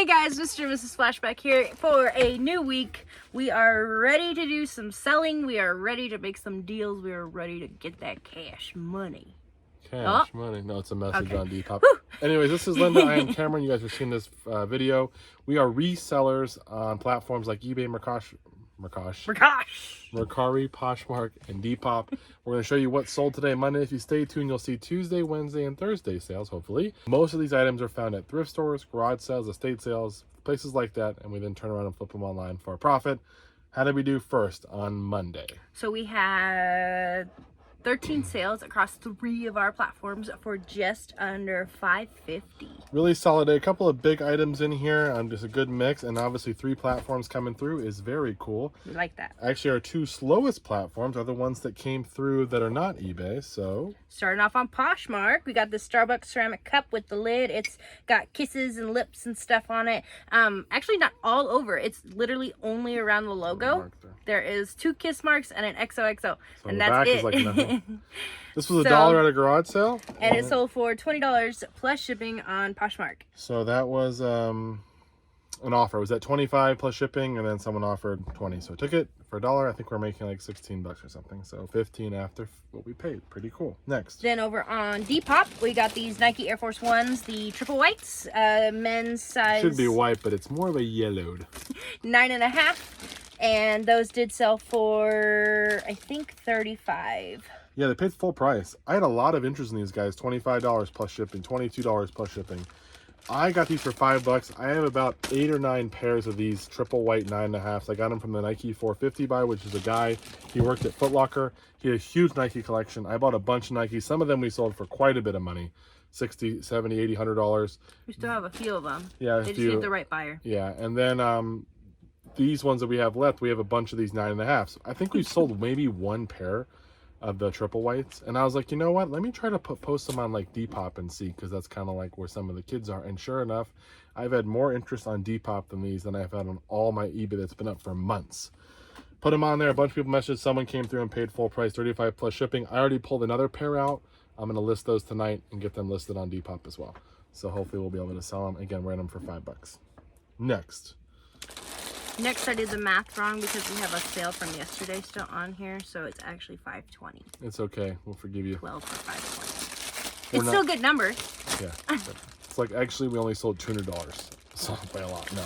guys, Mr. and Mrs. Flashback here for a new week. We are ready to do some selling. We are ready to make some deals. We are ready to get that cash money. Cash money. No, it's a message on Depop. Anyways, this is Linda. I am Cameron. You guys have seen this video. We are resellers on platforms like eBay, Mercari, Poshmark, and Depop. We're going to show you what sold today, Monday. If you stay tuned, you'll see Tuesday, Wednesday, and Thursday sales, hopefully. Most of these items are found at thrift stores, garage sales, estate sales, places like that, and we then turn around and flip them online for a profit. How did we do first on Monday? So we had 13 sales across 3 of our platforms for just under $550. Really solid day. A couple of big items in here, just a good mix, and obviously 3 platforms coming through is very cool. We like that. Actually, our 2 slowest platforms are the ones that came through that are not eBay. So starting off on Poshmark, we got the Starbucks ceramic cup with the lid. It's got kisses and lips and stuff on it. Actually not all over. It's literally only around the logo. There is 2 kiss marks and an XOXO, so and that's it. Like nothing. This was $1 at a garage sale, and it sold for $20 plus shipping on Poshmark. So that was an offer. It was at $25 plus shipping, and then someone offered $20, so I took it for $1. I think we're making like $16 or something, so $15 after what we paid. Pretty cool. Next, then over on Depop, we got these Nike Air Force Ones, the triple whites, men's size. Should be white, but it's more of a yellowed. 9.5. And those did sell for, I think, $35. Yeah, they paid full price. I had a lot of interest in these guys. $25 plus shipping, $22 plus shipping. I got these for $5. I have about 8 or 9 pairs of these triple white 9.5s. I got them from the Nike 450 buy, which is a guy. He worked at Foot Locker. He had a huge Nike collection. I bought a bunch of Nike. Some of them we sold for quite a bit of money. $60, $70, $80, $100. We still have a few of them. Yeah, they just need the right buyer. Yeah, and then these ones that we have left, we have a bunch of these 9.5s. I think we've sold maybe 1 pair of the triple whites, and I was like, you know what, let me try to post them on like Depop and see, because that's kind of like where some of the kids are. And sure enough, I've had more interest on Depop than these than I've had on all my eBay that's been up for months. Put them on there. A bunch of people messaged. Someone came through and paid full price, $35 plus shipping. I already pulled another pair out. I'm going to list those tonight and get them listed on Depop as well, so hopefully we'll be able to sell them. Again, we're in them for $5. Next, I did the math wrong because we have a sale from yesterday still on here, so it's actually $520. It's okay. We'll forgive you. 12 for $520. It's still good numbers. Yeah. It's like, actually, we only sold $200. So by a lot. No.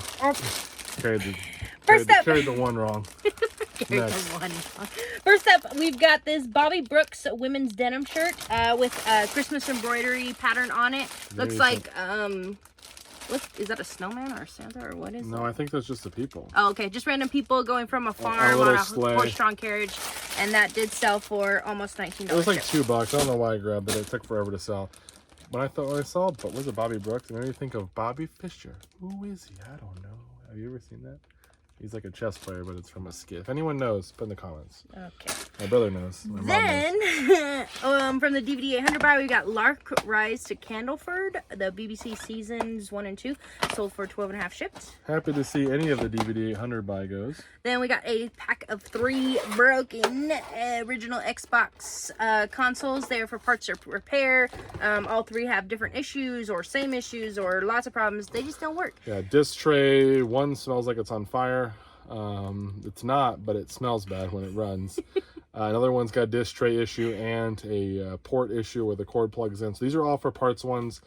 Carried the one wrong. First up, we've got this Bobby Brooks women's denim shirt with Christmas embroidery pattern on it. Looks like is that a snowman or a Santa or what is it? No, I think that's just the people. Oh, okay. Just random people going from a farm on a horse-drawn carriage. And that did sell for almost $19. It was like $2. I don't know why I grabbed it. It took forever to sell. When I saw it, but was it Bobby Brooks? It made me think of Bobby Fischer. Who is he? I don't know. Have you ever seen that? He's like a chess player, but it's from a skit. If anyone knows, put in the comments. Okay. My brother knows. My mom knows. From the DVD 800 buy, we got Lark Rise to Candleford, the BBC seasons 1 and 2, sold for $12.5 shipped. Happy to see any of the DVD 800 buy goes. Then we got a pack of 3 broken original Xbox consoles. They are for parts or repair. All 3 have different issues or same issues or lots of problems. They just don't work. Yeah, disc tray. One smells like it's on fire. It's not, but it smells bad when it runs. Another one's got a disc tray issue and a port issue where the cord plugs in. So these are all for parts ones.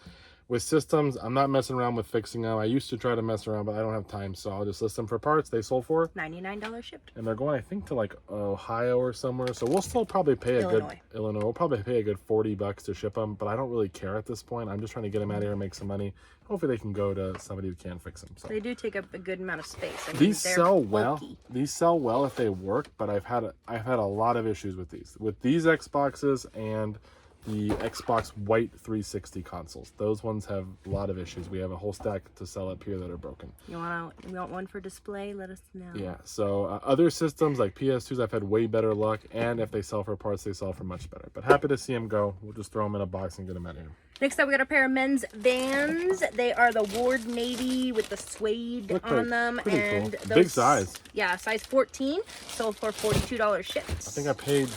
With systems, I'm not messing around with fixing them. I used to try to mess around, but I don't have time, so I'll just list them for parts. They sold for $99 shipped. And they're going, I think, to like Ohio or somewhere. So we'll still probably pay Illinois. We'll probably pay a good $40 to ship them, but I don't really care at this point. I'm just trying to get them out of here and make some money. Hopefully they can go to somebody who can fix them. So they do take up a good amount of space. I mean, these sell well. These sell well if they work, but I've had a lot of issues with these. With these Xboxes and the Xbox White 360 consoles. Those ones have a lot of issues. We have a whole stack to sell up here that are broken. You want one for display? Let us know. Yeah, so other systems like PS2s, I've had way better luck, and if they sell for parts, they sell for much better. But happy to see them go. We'll just throw them in a box and get them out of here. Next up, we got a pair of men's Vans. They are the Ward Navy with the suede on them. And cool. Big size. Yeah, size 14. Sold for $42 shipped. I think I paid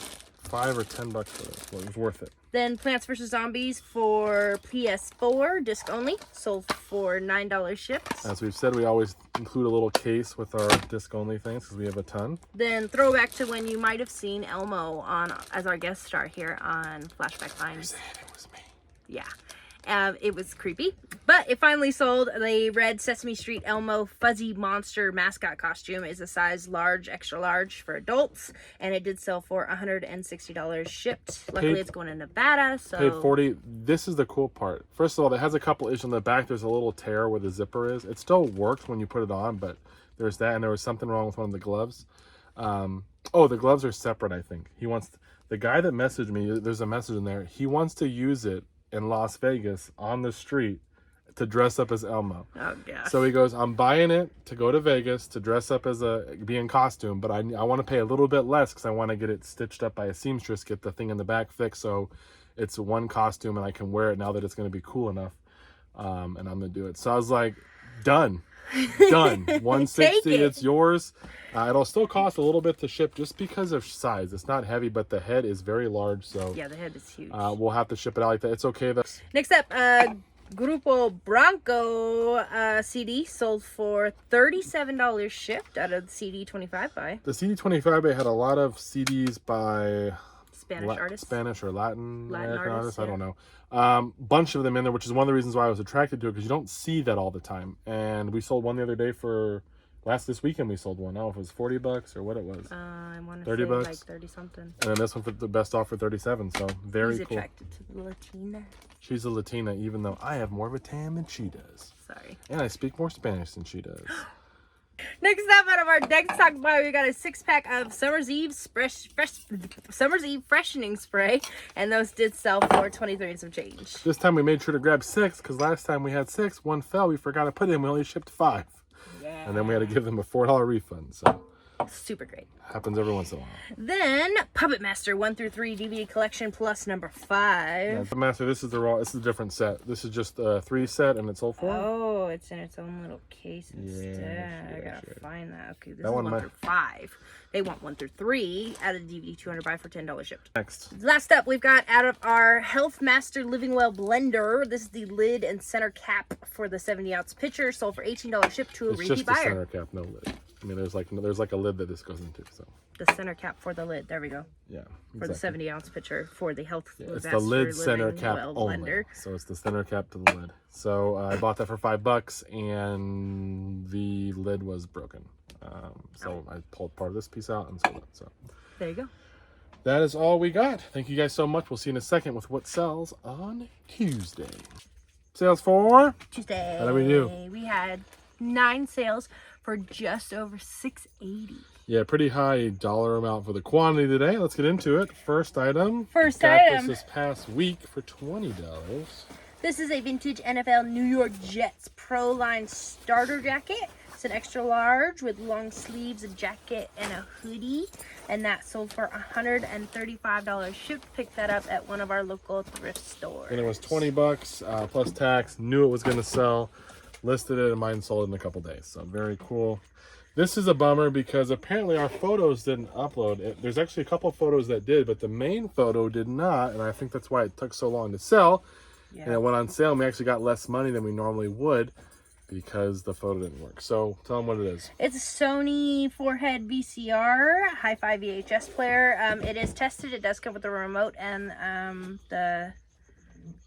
$5 or $10 for it. Well, it was worth it. Then Plants vs. Zombies for PS4, disc only, sold for $9 shipped. As we've said, we always include a little case with our disc only things because we have a ton. Then throwback to when you might have seen Elmo on as our guest star here on Flashback Finds. It was me. Yeah. It was creepy, but it finally sold. The red Sesame Street Elmo fuzzy monster mascot costume is a size large, extra large for adults, and it did sell for $160 shipped. Luckily, it's going to Nevada, so... Paid $40. This is the cool part. First of all, it has a couple issues on the back. There's a little tear where the zipper is. It still works when you put it on, but there's that, and there was something wrong with one of the gloves. Oh, the gloves are separate, I think. He wants... The guy that messaged me, there's a message in there. He wants to use it in Las Vegas on the street to dress up as Elmo. Oh, gosh. So he goes, I'm buying it to go to Vegas to dress up as be in costume, but I want to pay a little bit less because I want to get it stitched up by a seamstress, get the thing in the back fixed so it's one costume and I can wear it now that it's going to be cool enough. And I'm going to do it. So I was like, done. Done. $160, it's yours. It'll still cost a little bit to ship just because of size. It's not heavy, but the head is very large. So yeah, the head is huge. We'll have to ship it out like that. It's okay though. Next up, Grupo Bronco CD sold for $37 shipped out of the CD 25 buy. The CD 25 buy had a lot of CDs by Spanish artists. Spanish or Latin artists. Yeah. I don't know. Bunch of them in there, which is one of the reasons why I was attracted to it because you don't see that all the time. And we sold one the other day for this weekend. We sold one. I don't know if it was $40 or what it was. I want to say like 30 something. And then this one for the best offer, 37. So very He's cool. attracted to the Latina. She's a Latina, even though I have more of a tan than she does. Sorry. And I speak more Spanish than she does. Next up, out of our next stock buy, we got a 6-pack of Summer's Eve freshening spray, and those did sell for 23 and some change. This time we made sure to grab 6 because last time we had 6, one fell. We forgot to put in. We only shipped 5, and then we had to give them a $4 refund. So super great. Happens every once in a while. Then Puppet Master 1 through 3 DVD collection plus number 5. Yeah, Puppet Master, this is a different set. This is just a 3 set, and it's sold for. Oh, it's in its own little case instead. I gotta find that. Okay, this that is 1 through 5. They want 1 through 3 out of the DVD 200 buy for $10 shipped. Next. Last up, we've got out of our Health Master Living Well blender. This is the lid and center cap for the 70-ounce pitcher. Sold for $18 shipped to a repeat buyer. It's just the center cap, no lid. I mean, there's like a lid that this goes into. So the center cap for the lid. There we go. Yeah. For the 70-ounce pitcher for the Health Master. It's Master the lid center Living cap Well only. blender. So it's the center cap to the lid. So I bought that for $5, and the lid was broken. So I pulled part of this piece out and sold it. So there you go. That is all we got. Thank you guys so much. We'll see you in a second with what sells on Tuesday. Sales for Tuesday. How do we do? We had 9 sales for just over $6.80. Yeah, pretty high dollar amount for the quantity today. Let's get into it. First item. First got item. this past week for $20. This is a vintage NFL New York Jets Pro Line starter jacket. It's an extra large with long sleeves, a jacket, and a hoodie. And that sold for $135 shipped. Picked that up at one of our local thrift stores. And it was $20 plus tax. Knew it was going to sell. Listed it, and mine sold in a couple days. So very cool. This is a bummer because apparently our photos didn't upload. There's actually a couple photos that did, but the main photo did not. And I think that's why it took so long to sell. Yeah. And it went on sale, and we actually got less money than we normally would because the photo didn't work. So tell them what it is. It's a Sony 4-head VCR hi-fi VHS player. It is tested. It does come with a remote and the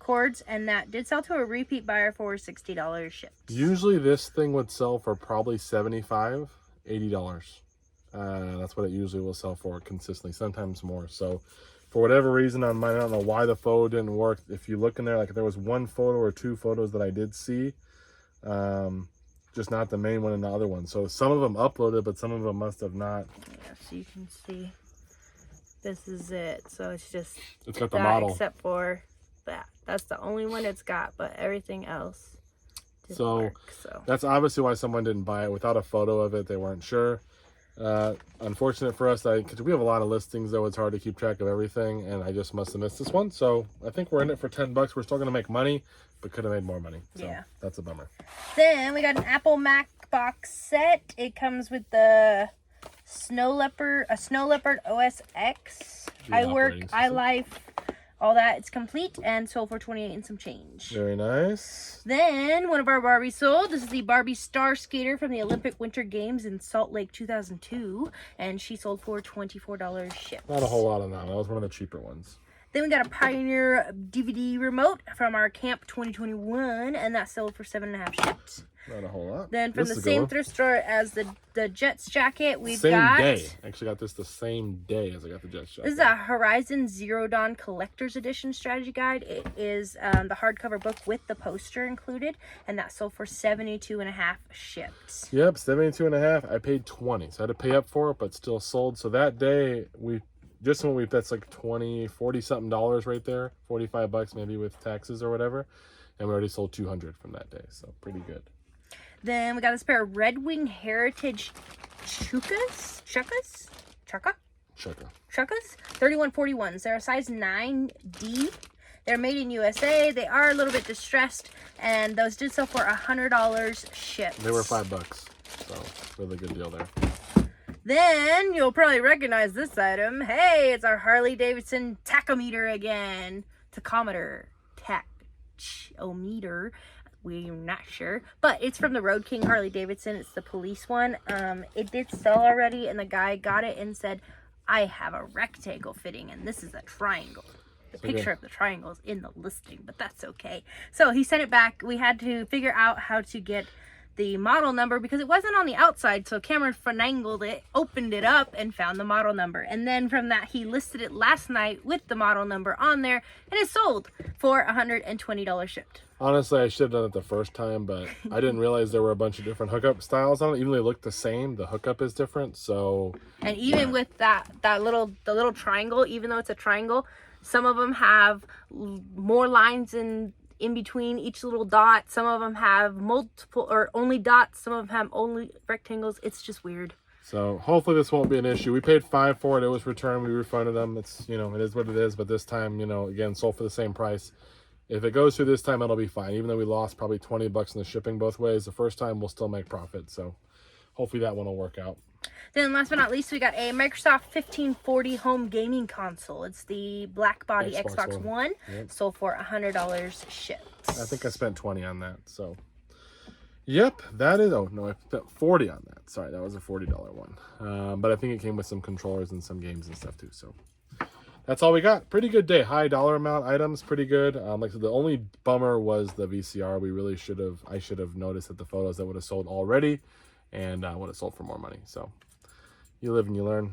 cords, and that did sell to a repeat buyer for $60 shipped. Usually this thing would sell for probably $75, $80. That's what it usually will sell for consistently, sometimes more. So for whatever reason on mine, I don't know why the photo didn't work. If you look in there, like there was 1 photo or 2 photos that I did see, just not the main one and the other one. So some of them uploaded, but some of them must have not. Yeah, so you can see this is it. So it's got the model except for that. That's the only one it's got, but everything else didn't work. So that's obviously why someone didn't buy it. Without a photo of it, they weren't sure. Unfortunate for us, because we have a lot of listings, though it's hard to keep track of everything, and I just must have missed this one. So I think we're in it for $10. We're still going to make money, but could have made more money. So yeah, that's a bummer. Then we got an Apple Mac box set. It comes with the Snow Leopard OS X I work, I life, all that. It's complete and sold for $28 and some change. Very nice. Then one of our Barbies sold. This is the Barbie Star Skater from the Olympic Winter Games in Salt Lake 2002, and she sold for $24 shipped. Not a whole lot on that. That was one of the cheaper ones. Then we got a Pioneer DVD remote from our Camp 2021, and that sold for $7.50 shipped. Not a whole lot. Then from the same thrift store as the Jets jacket, we've got... Same day. I actually got this the same day as I got the Jets jacket. This is a Horizon Zero Dawn Collector's Edition strategy guide. It is the hardcover book with the poster included, and that sold for $72.50 shipped. Yep, $72.50. I paid $20, so I had to pay up for it, but still sold. So that day, that's like $40 something right there, $45 maybe with taxes or whatever, and we already sold 200 from that day, so pretty good. Then we got this pair of Red Wing Heritage Chukkas, 3141s. They're a size 9D. They're made in USA. They are a little bit distressed, and those did sell for $100 shipped. They were $5, so really good deal there. Then you'll probably recognize this item. Hey, it's our Harley Davidson tachometer again. Tachometer. Tachometer. We're not sure, but it's from the Road King Harley Davidson. It's the police one. It did sell already, and the guy got it and said, I have a rectangle fitting, and this is a triangle. The picture of the triangle is in the listing, but that's okay. So he sent it back. We had to figure out how to get the model number because it wasn't on the outside, so Cameron finagled it, opened it up, and found the model number. And then from that, he listed it last night with the model number on there, and it sold for $120 shipped. Honestly, I should have done it the first time, but I didn't realize there were a bunch of different hookup styles on it. Even though they look the same, the hookup is different. So, and even with the little triangle, even though it's a triangle, some of them have more lines in between each little dot. Some of them have multiple or only dots. Some of them have only rectangles. It's just weird. So hopefully this won't be an issue. We paid $5 for it. It was returned. We refunded them. It's, it is what it is. But this time, again, sold for the same price. If it goes through this time, it'll be fine. Even though we lost probably $20 in the shipping both ways, the first time we'll still make profit. So hopefully that one will work out. Then last but not least, we got a Microsoft 1540 home gaming console. It's the black body Xbox One. Yep. Sold for $100 shipped. I think I spent $20 on that. So, yep, that is. Oh no, I spent $40 on that. Sorry, that was a $40 one. But I think it came with some controllers and some games and stuff too. So that's all we got. Pretty good day. High dollar amount items. Pretty good. Like I said, the only bummer was the VCR. We really should have. I should have noticed that the photos that would have sold already, and would have sold for more money. So. You live and you learn.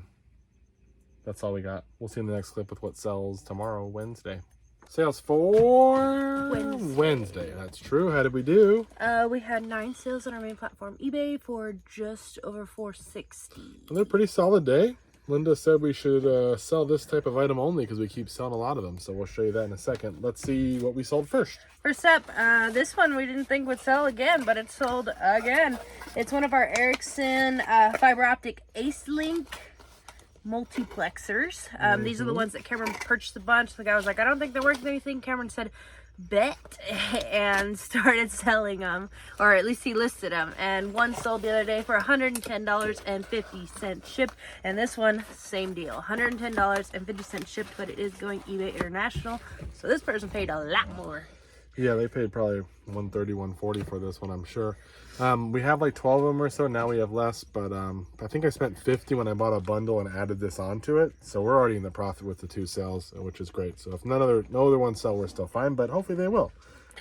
That's all we got. We'll see you in the next clip with what sells tomorrow, Wednesday. Sales for Wednesday. That's true. How did we do? We had 9 sales on our main platform, eBay, for just over $460. Another pretty solid day. Linda said we should sell this type of item only because we keep selling a lot of them. So we'll show you that in a second. Let's see what we sold first. First up, this one we didn't think would sell again, but it sold again. It's one of our Ericsson fiber optic Ace-Link multiplexers. These are the ones that Cameron purchased a bunch. The guy was like, I don't think they're worth anything. Cameron said, bet, and started selling them, or at least he listed them, and one sold the other day for $110.50 shipped, and this one, same deal, $110.50 shipped, but it is going eBay International, so this person paid a lot more. Yeah, they paid probably $130, $140 for this one, I'm sure. We have like 12 of them or so. Now we have less, but I think I spent $50 when I bought a bundle and added this onto it. So we're already in the profit with the 2 sales, which is great. So if no other ones sell, we're still fine, but hopefully they will.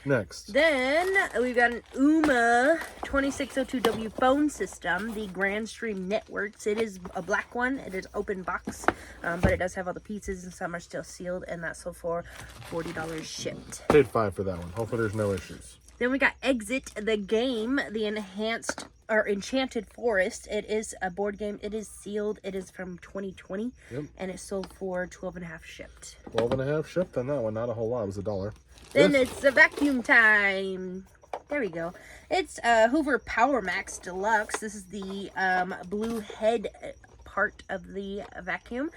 Next. Then we've got an UMA 2602W phone system, the Grand Stream Networks. It is a black one. It is open box, but it does have all the pieces, and some are still sealed, and that's sold for $40 shipped. Paid $5 for that one. Hopefully there's no issues. Then we got Exit the Game, the enhanced or Enchanted Forest. It is a board game. It is sealed. It is from 2020, and it sold for $12.50 shipped. $12.50 shipped on that one. Not a whole lot. It was $1. Then it's a vacuum time. There we go. It's Hoover Power Max Deluxe. This is the blue head part of the vacuum.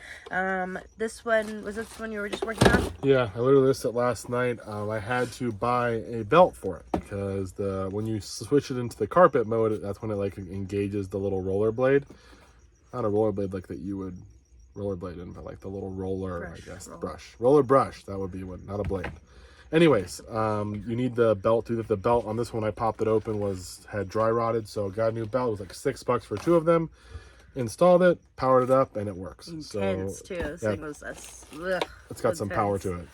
This one, was this one you were just working on? Yeah, I literally listed it last night. I had to buy a belt for it because when you switch it into the carpet mode, that's when it like engages the little roller blade. Not a roller blade like that you would rollerblading, but like the little roller, Brush, I guess. roller. Roller brush. That would be one, not a blade. Anyways, you need the belt too. The belt on this one, I popped it open, had dry rotted, so got a new belt. It was like $6 for 2 of them. Installed it, powered it up, and it works. Intense too. This thing was it's got some power to it.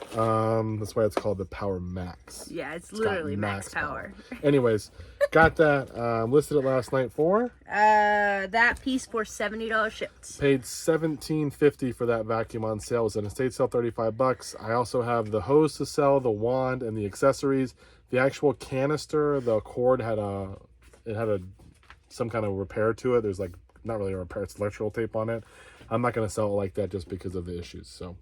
That's why it's called the Power Max. Yeah, it's literally max power. Anyways, got that. Listed it last night for that piece for $70 shipped. paid $17.50 for that vacuum on sale. It was an estate sale, $35. I also have the hose to sell, the wand, and the accessories. The actual canister, the cord had some kind of repair to it. There's like not really a repair, it's electrical tape on it. I'm not going to sell it like that just because of the issues. So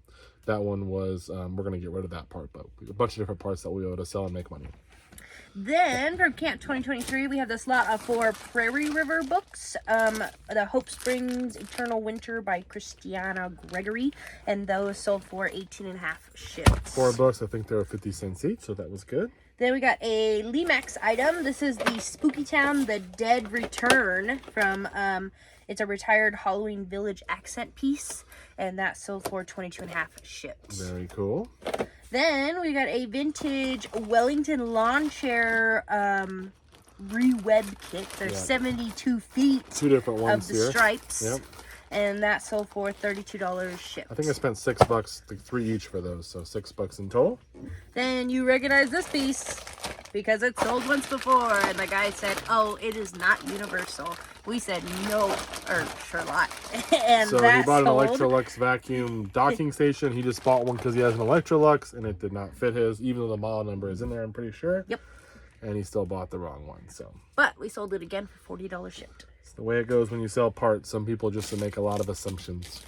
that one was we're going to get rid of that part, but a bunch of different parts that we'll be able to sell and make money. Then from Camp 2023, we have this lot of 4 Prairie River books. The Hope Springs Eternal Winter by Christiana Gregory, and those sold for $18.50 shipped. 4 books, I think they were 50 cents each, so that was good. Then we got a Limax item. This is the Spooky Town The Dead Return from it's a retired Halloween Village accent piece, and that sold for $22.50 shipped. Very cool. Then we got a vintage Wellington lawn chair re-web kit. There's 72 feet 2 different ones of the here. stripes. Yep. And that sold for $32 shipped. I think I spent $6, like 3 each for those, so $6 in total. Then you recognize this piece because it sold once before, and the guy said, "Oh, it is not universal." We said no, or Charlotte. And so that he bought an sold. Electrolux vacuum docking station. He just bought one because he has an Electrolux, and it did not fit his, even though the model number is in there, I'm pretty sure. Yep. And he still bought the wrong one. So. But we sold it again for $40 shipped. It's the way it goes when you sell parts. Some people just make a lot of assumptions.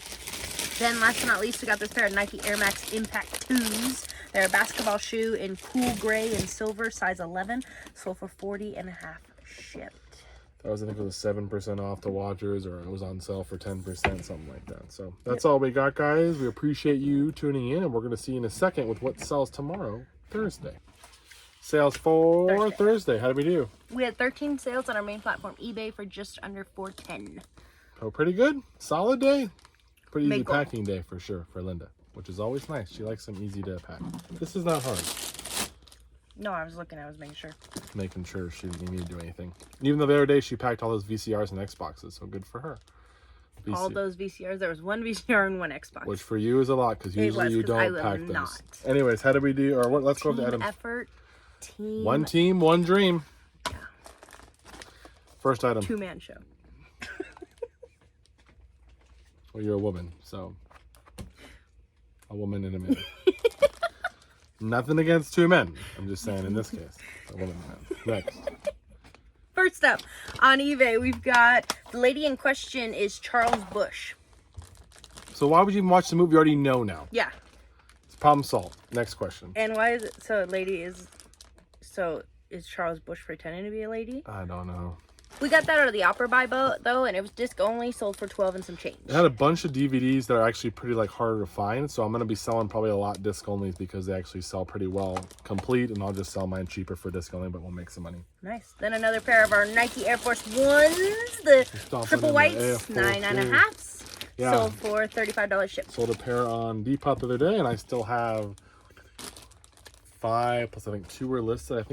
Then last but not least, we got this pair of Nike Air Max Impact 2s. They're a basketball shoe in cool gray and silver, size 11. Sold for $40.50 shipped. That was, I think it was 7% off to watchers, or it was on sale for 10%, something like that. So that's all we got, guys. We appreciate you tuning in, and we're going to see you in a second with what sells tomorrow, Thursday. Sales for Thursday. How did we do? We had 13 sales on our main platform, eBay, for just under $410. Oh, pretty good. Solid day. Pretty easy Make goal. packing day for sure for Linda, which is always nice. She likes them easy to pack. This is not hard. No, I was looking. I was making sure. Making sure she didn't need to do anything. Even though the other day she packed all those VCRs and Xboxes, so good for her. All those VCRs. There was one VCR and one Xbox. Which for you is a lot, because usually you don't pack those. Not. Anyways, how did we do? Or what? Let's go to Adam. Effort. Team. One team, one dream. Yeah. First item. 2-man show. Well, you're a woman, so a woman and a man. Nothing against 2 men. I'm just saying in this case, a woman and a man. Next. First up on eBay, we've got the lady in question is Charles Bush. So why would you even watch the movie you already know now? Yeah. It's problem solved. Next question. And why is it so? Is Charles Bush pretending to be a lady? I don't know. We got that out of the Opera buy though, and it was disc only, sold for $12 and some change. It had a bunch of DVDs that are actually pretty harder to find, so I'm going to be selling probably a lot disc only because they actually sell pretty well complete, and I'll just sell mine cheaper for disc only, but we'll make some money. Nice. Then another pair of our Nike Air Force Ones, the triple whites, 9.5. Yeah. Sold for $35 shipped. Sold a pair on Depop the other day, and I still have 5 plus I think 2 were listed.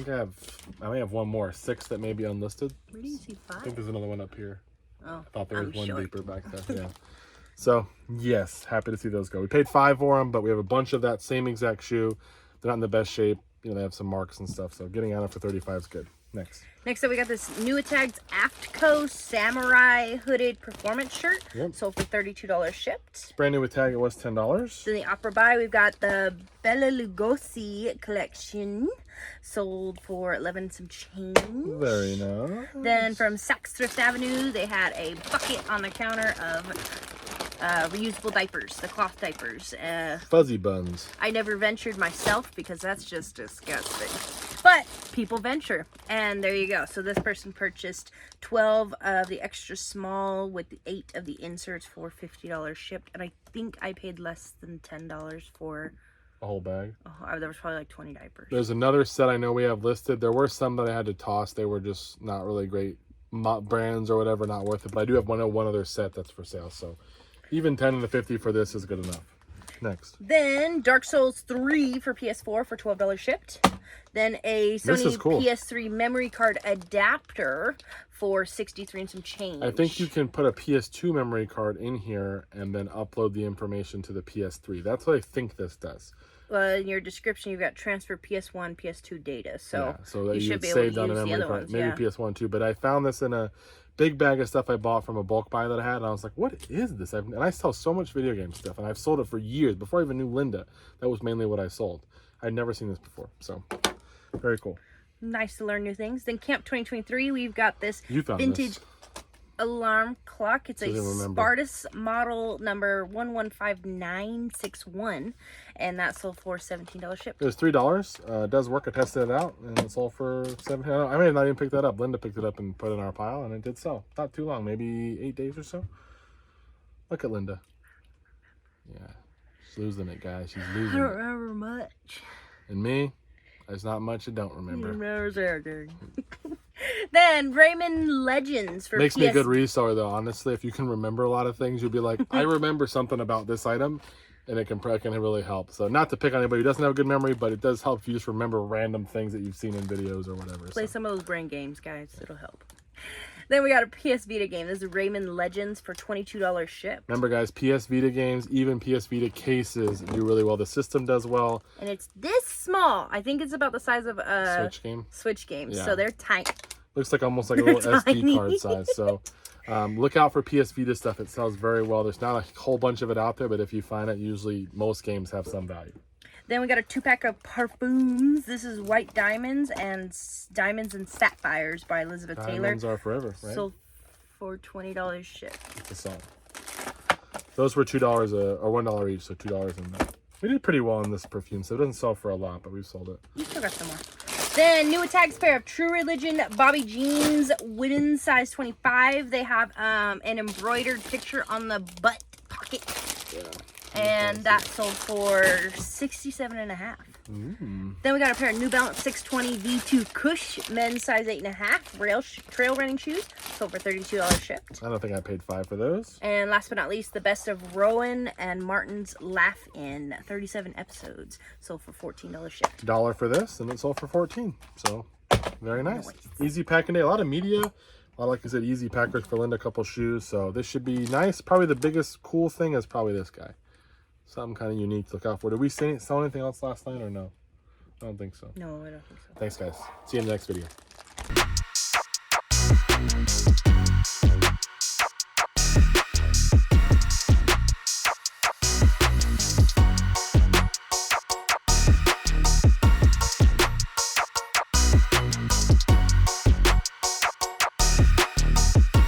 I may have one more, 6 that may be unlisted. Where do you see 5? I think there's another one up here. Oh, I thought there was one short. deeper back there. Yeah. So yes, happy to see those go. We paid $5 for them, but we have a bunch of that same exact shoe. They're not in the best shape. You know, they have some marks and stuff. So getting out of it for $35 is good. Next up, we got this New Attacked Aftco Samurai Hooded Performance Shirt. Yep. Sold for $32 shipped. Brand new with tag, it was $10. Then the Opera buy, we've got the Bela Lugosi collection. Sold for $11 and some change. Very nice. Then from Saks Thrift Avenue, they had a bucket on the counter of reusable diapers, the cloth diapers. Fuzzy buns. I never ventured myself because that's just disgusting. But people venture, and there you go. So this person purchased 12 of the extra small with 8 of the inserts for $50 shipped, and I think I paid less than $10 for A whole bag. Oh, there was probably like 20 diapers. There's another set I know we have listed. There were some that I had to toss. They were just not really great brands or whatever, not worth it. But I do have one other set that's for sale. So Even 10 and the 50 for this is good enough. Next. Then Dark Souls 3 for PS4 for $12 shipped. Then a Sony cool. PS3 memory card adapter for 63 and some change. I think you can put a PS2 memory card in here and then upload the information to the PS3. That's what I think this does. In your description, you've got transfer PS1, PS2 data. So, so that you you should be able saved to on a use the memory other card. ones. Maybe Yeah. PS1 too. But I found this in a big bag of stuff I bought from a bulk buy that I had. And I was like, what is this? And I sell so much video game stuff. And I've sold it for years. Before I even knew Linda, that was mainly what I sold. I'd never seen this before. So, very cool. Nice to learn new things. Then Camp 2023, we've got this You found vintage this. alarm clock. It's a Doesn't remember. Spartus model number 115961, and that sold for $17 shipped. It was $3. It does work. I tested it out, and it sold for $17. I may have not even picked that up. Linda picked it up and put it in our pile, and it did sell. Not too long, maybe 8 days or so. Look at Linda. Yeah, she's losing it, guys. She's I losing don't it. remember much. And me, there's not much I don't remember. Then Rayman Legends for Makes me a good reseller, though. Honestly, if you can remember a lot of things, you'll be like, I remember something about this item, and it can really help. So not to pick on anybody who doesn't have a good memory, but it does help if you just remember random things that you've seen in videos or whatever. Play some of those brain games, guys. It'll help. Then we got a PS Vita game. This is Rayman Legends for $22 shipped. Remember, guys, PS Vita games, even PS Vita cases do really well. The system does well. And it's this small. I think it's about the size of a Switch game. Yeah. So they're tiny. Looks like almost like a little SD card size. So look out for PS Vita stuff. It sells very well. There's not a whole bunch of it out there, but if you find it, usually most games have some value. Then we got a 2-pack of parfums. This is White Diamonds and Sapphires by Elizabeth Taylor. Diamonds are forever, right? Sold for $20 shipped. It's a song. Those were $2 or $1 each, so $2 in that. We did pretty well in this perfume, so it doesn't sell for a lot, but we've sold it. You still got some more. Then new tags pair of True Religion Bobby Jeans, women's size 25. They have an embroidered picture on the butt pocket. Yeah. And that sold for $67.50. Then we got a pair of New Balance 620 V2 Cush, men's size 8.5, trail running shoes, sold for $32 shipped. I don't think I paid $5 for those. And last but not least, the best of Rowan and Martin's Laugh In, 37 episodes, sold for $14 shipped. $1 for this, and it sold for $14. So very nice. Easy packing day. A lot of media. A lot, like I said, easy packers for Linda. A couple shoes. So this should be nice. Probably the biggest cool thing is probably this guy. Something kind of unique to look out for. Did we sell anything else last night or no? I don't think so. No, I don't think so. Thanks, guys. See you in the next video.